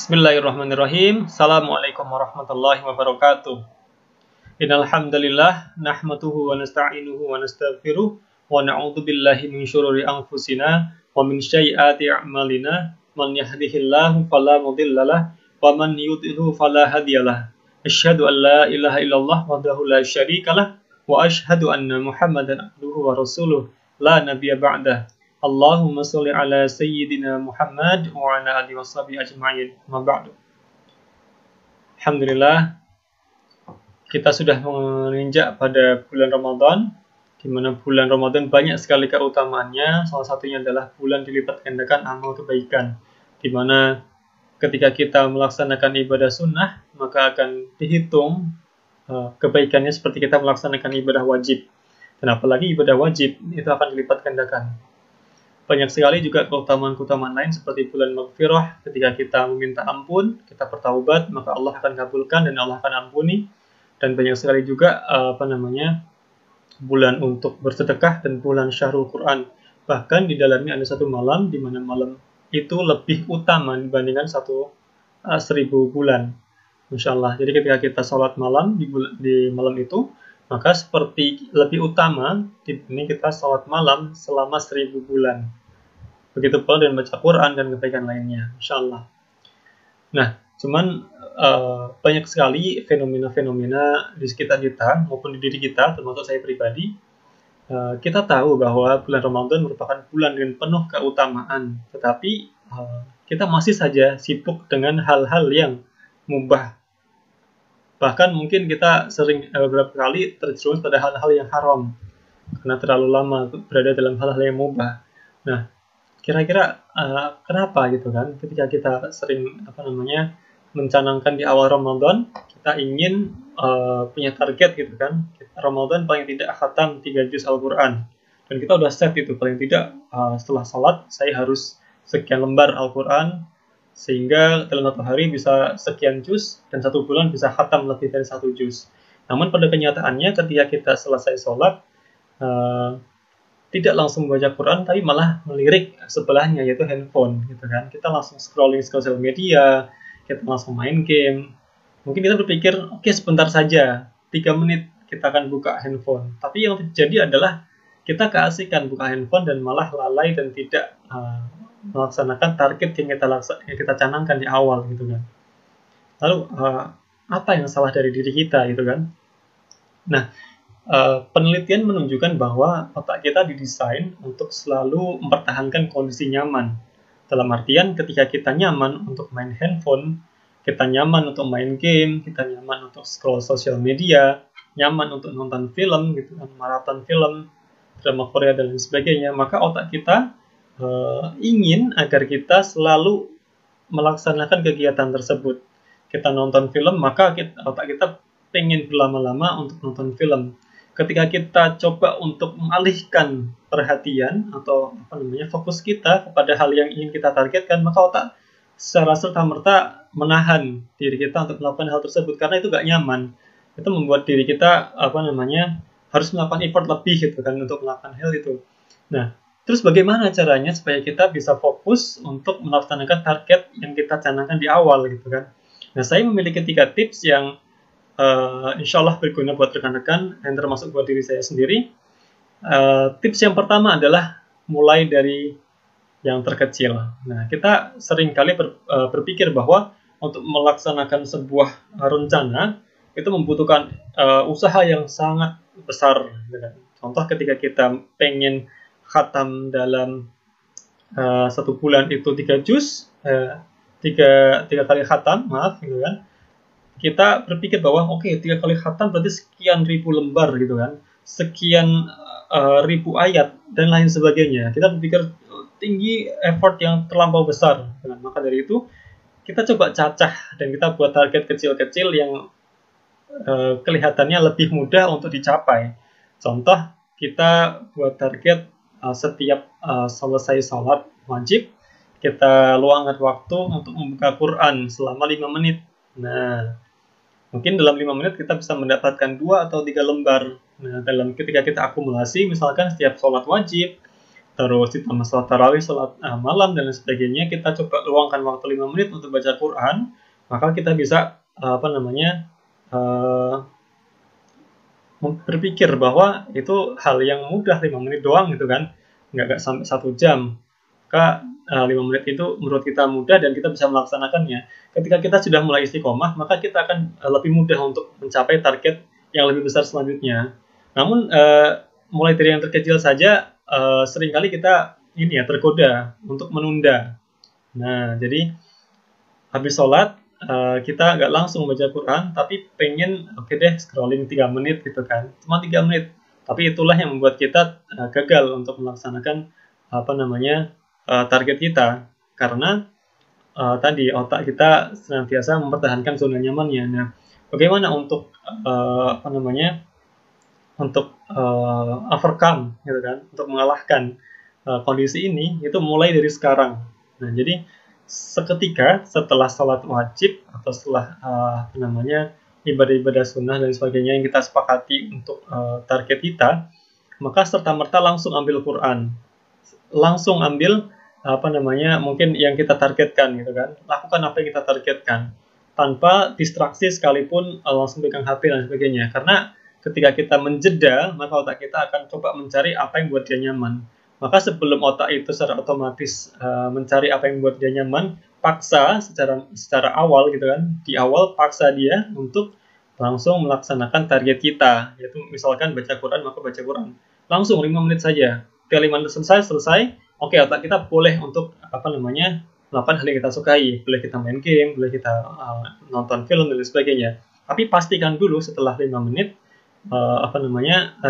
Bismillahirrahmanirrahim. Assalamualaikum warahmatullahi wabarakatuh. Innal hamdalillah nahmaduhu wa nasta'inuhu wa nastaghfiruh wa na'udzu billahi min syururi anfusina wa min sayyiati a'malina. Man yahdihillahu fala mudhillalah wa man yudhlilhu fala hadiyalah. Asyhadu an la ilaha illallah wahdahu la syarikalah wa asyhadu anna Muhammadan abduhu wa rasuluh la nabiyya ba'dah. Allahumma sholli ala sayyidina Muhammad wa ala alihi washabihi ajma'in. Ma ba'du. Alhamdulillah, kita sudah menginjak pada bulan Ramadan, di mana bulan Ramadan banyak sekali keutamaannya. Salah satunya adalah bulan dilipat gandakan amal kebaikan, di mana ketika kita melaksanakan ibadah sunnah, maka akan dihitung kebaikannya seperti kita melaksanakan ibadah wajib. Dan apalagi ibadah wajib itu akan dilipat gandakan. Banyak sekali juga keutamaan-keutamaan lain seperti bulan maghfirah, ketika kita meminta ampun, kita bertaubat, maka Allah akan kabulkan dan Allah akan ampuni. Dan banyak sekali juga bulan untuk bersedekah dan bulan Syahrul Quran. Bahkan di dalamnya ada satu malam di mana malam itu lebih utama dibandingkan 1000 bulan. Masya Allah. Jadi ketika kita sholat malam di malam itu, maka seperti lebih utama dibanding kita sholat malam selama 1000 bulan. Begitu pula dengan baca Quran dan kebaikan lainnya, insya Allah. Nah, cuman banyak sekali fenomena-fenomena di sekitar kita maupun di diri kita, termasuk saya pribadi. Kita tahu bahwa bulan Ramadan merupakan bulan dengan penuh keutamaan, tetapi kita masih saja sibuk dengan hal-hal yang mubah. Bahkan mungkin kita sering beberapa kali terjerumus pada hal-hal yang haram karena terlalu lama berada dalam hal-hal yang mubah. Nah, kira-kira kenapa gitu kan? Ketika kita sering mencanangkan di awal Ramadan, kita ingin punya target gitu kan? Ramadan paling tidak khatam 3 juz Al-Quran. Dan kita udah set itu paling tidak setelah salat saya harus sekian lembar Al-Quran, sehingga dalam 1 hari bisa sekian juz dan 1 bulan bisa khatam lebih dari 1 juz. Namun pada kenyataannya ketika kita selesai sholat tidak langsung baca Quran, tapi malah melirik sebelahnya, yaitu handphone gitu kan. Kita langsung scrolling sosial media, kita langsung main game. Mungkin kita berpikir oke, sebentar saja, 3 menit kita akan buka handphone. Tapi yang terjadi adalah kita keasikan buka handphone dan malah lalai dan tidak melaksanakan target yang kita canangkan di awal gitu kan. Lalu apa yang salah dari diri kita gitu kan? Nah, penelitian menunjukkan bahwa otak kita didesain untuk selalu mempertahankan kondisi nyaman. Dalam artian ketika kita nyaman untuk main handphone, kita nyaman untuk main game, kita nyaman untuk scroll sosial media, nyaman untuk nonton film gitu kan, maraton film, drama Korea dan lain sebagainya, maka otak kita ingin agar kita selalu melaksanakan kegiatan tersebut. Kita nonton film, maka otak kita pengen berlama-lama untuk nonton film. Ketika kita coba untuk mengalihkan perhatian atau fokus kita kepada hal yang ingin kita targetkan, maka otak secara serta-merta menahan diri kita untuk melakukan hal tersebut karena itu gak nyaman. Itu membuat diri kita harus melakukan effort lebih gitu kan untuk melakukan hal itu. Nah, terus bagaimana caranya supaya kita bisa fokus untuk melaksanakan target yang kita canangkan di awal gitu kan? Nah, saya memiliki 3 tips yang insya Allah berguna buat rekan-rekan dan termasuk buat diri saya sendiri. Tips yang pertama adalah mulai dari yang terkecil. Nah, kita seringkali berpikir bahwa untuk melaksanakan sebuah rencana itu membutuhkan usaha yang sangat besar. Gitu kan? Contoh ketika kita pengen khatam dalam 1 bulan itu 3 juz, 3 kali khatam, gitu kan. Kita berpikir bahwa oke, 3 kali khatam berarti sekian ribu lembar gitu kan, sekian ribu ayat dan lain sebagainya. Kita berpikir tinggi, effort yang terlampau besar. Maka dari itu kita coba cacah dan kita buat target kecil-kecil yang kelihatannya lebih mudah untuk dicapai. Contoh, kita buat target setiap selesai sholat wajib, kita luangkan waktu untuk membuka Quran selama 5 menit. Nah, mungkin dalam 5 menit kita bisa mendapatkan 2 atau 3 lembar. Nah, ketika kita akumulasi, misalkan setiap sholat wajib, terus ditambah sholat tarawih, sholat malam dan lain sebagainya, kita coba luangkan waktu 5 menit untuk baca Quran, maka kita bisa berpikir bahwa itu hal yang mudah, 5 menit doang gitu kan, nggak sampai 1 jam. Maka 5 menit itu menurut kita mudah dan kita bisa melaksanakannya. Ketika kita sudah mulai istiqomah, maka kita akan lebih mudah untuk mencapai target yang lebih besar selanjutnya. Namun mulai dari yang terkecil saja seringkali kita tergoda untuk menunda. Nah, jadi habis sholat kita nggak langsung baca Quran, tapi pengen oke deh scrolling 3 menit gitu kan, cuma 3 menit. Tapi itulah yang membuat kita gagal untuk melaksanakan target kita, karena tadi otak kita senantiasa mempertahankan zona nyamannya. Nah, bagaimana untuk overcome gitu kan, untuk mengalahkan kondisi ini, itu mulai dari sekarang. Nah, jadi seketika setelah sholat wajib atau setelah ibadah-ibadah sunnah dan sebagainya yang kita sepakati untuk target kita, maka serta-merta langsung ambil Quran, langsung ambil mungkin yang kita targetkan gitu kan, lakukan apa yang kita targetkan tanpa distraksi sekalipun, langsung pegang HP dan sebagainya. Karena ketika kita menjeda, maka otak kita akan coba mencari apa yang buat dia nyaman. Maka sebelum otak itu secara otomatis mencari apa yang buat dia nyaman, paksa secara awal gitu kan, di awal paksa dia untuk langsung melaksanakan target kita, yaitu misalkan baca Quran, maka baca Quran langsung 5 menit saja. Ketika 5 menit selesai, oke, otak kita boleh untuk melakukan hal yang kita sukai, boleh kita main game, boleh kita nonton film dan sebagainya. Tapi pastikan dulu setelah 5 menit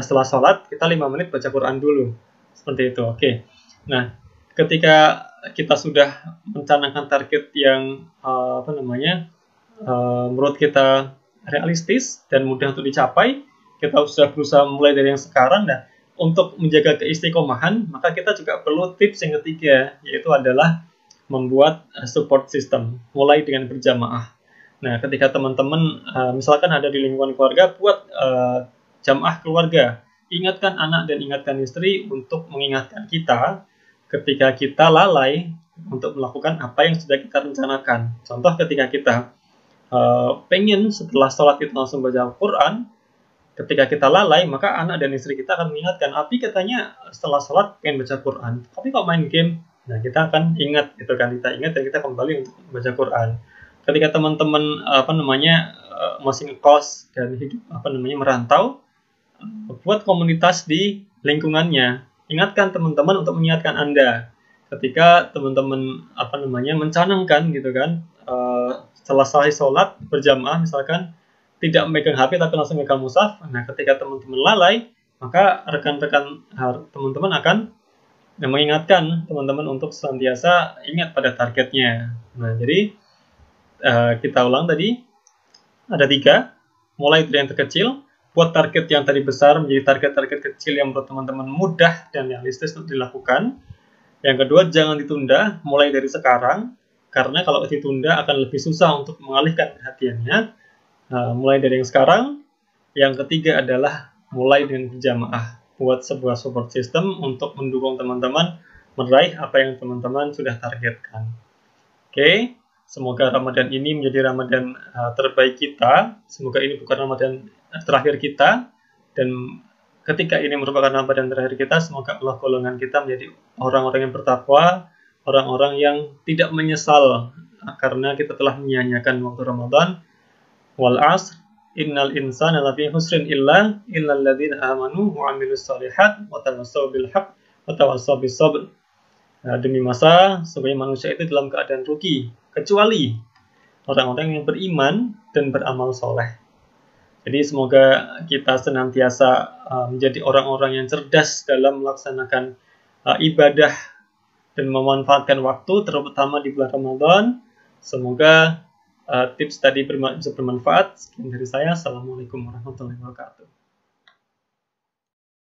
setelah sholat kita 5 menit baca Quran dulu. Seperti itu, oke. Nah, ketika kita sudah mencanangkan target yang menurut kita realistis dan mudah untuk dicapai, kita sudah berusaha mulai dari yang sekarang. Nah, untuk menjaga keistiqomahan, maka kita juga perlu tips yang ketiga, yaitu adalah membuat support system, mulai dengan berjamaah. Nah, ketika teman-teman misalkan ada di lingkungan keluarga, buat jamaah keluarga. Ingatkan anak dan ingatkan istri untuk mengingatkan kita ketika kita lalai untuk melakukan apa yang sudah kita rencanakan. Contoh, ketika kita pengen setelah sholat itu langsung baca Quran, ketika kita lalai, maka anak dan istri kita akan mengingatkan, Abi katanya setelah sholat pengen baca Quran, tapi kok main game? Nah, kita akan ingat, gitu kan, kita ingat dan kita kembali untuk baca Quran. Ketika teman-teman masih ngekos dan hidup merantau, buat komunitas di lingkungannya. Ingatkan teman-teman untuk mengingatkan Anda. Ketika teman-teman mencanangkan gitu kan, selesai sholat berjamaah misalkan, tidak memegang HP tapi langsung memegang mushaf. Nah, ketika teman-teman lalai, maka rekan-rekan teman-teman akan mengingatkan teman-teman untuk senantiasa ingat pada targetnya. Nah, jadi kita ulang tadi, ada 3, mulai dari yang terkecil, buat target yang tadi besar menjadi target-target kecil yang menurut teman-teman mudah dan realistis untuk dilakukan. Yang kedua, jangan ditunda, mulai dari sekarang, karena kalau ditunda akan lebih susah untuk mengalihkan perhatiannya. Mulai dari yang sekarang. Yang ketiga adalah mulai dengan berjamaah, buat sebuah support system untuk mendukung teman-teman meraih apa yang teman-teman sudah targetkan. Oke, semoga Ramadan ini menjadi Ramadan terbaik kita. Semoga ini bukan Ramadan terakhir kita, dan ketika ini merupakan Ramadan terakhir kita, semoga Allah golongan kita menjadi orang-orang yang bertakwa, orang-orang yang tidak menyesal karena kita telah menyia-nyiakan waktu Ramadan. Wal 'asr innal insana lafi husrin illal ladzina amanu wa 'amilus shalihat wa tawassaw bil haqq wa tawassaw bis sabr. Demi masa sebagai manusia itu dalam keadaan rugi, kecuali orang-orang yang beriman dan beramal soleh. Jadi semoga kita senantiasa menjadi orang-orang yang cerdas dalam melaksanakan ibadah dan memanfaatkan waktu, terutama di bulan Ramadan. Semoga tips tadi bisa bermanfaat. Sekian dari saya. Assalamualaikum warahmatullahi wabarakatuh.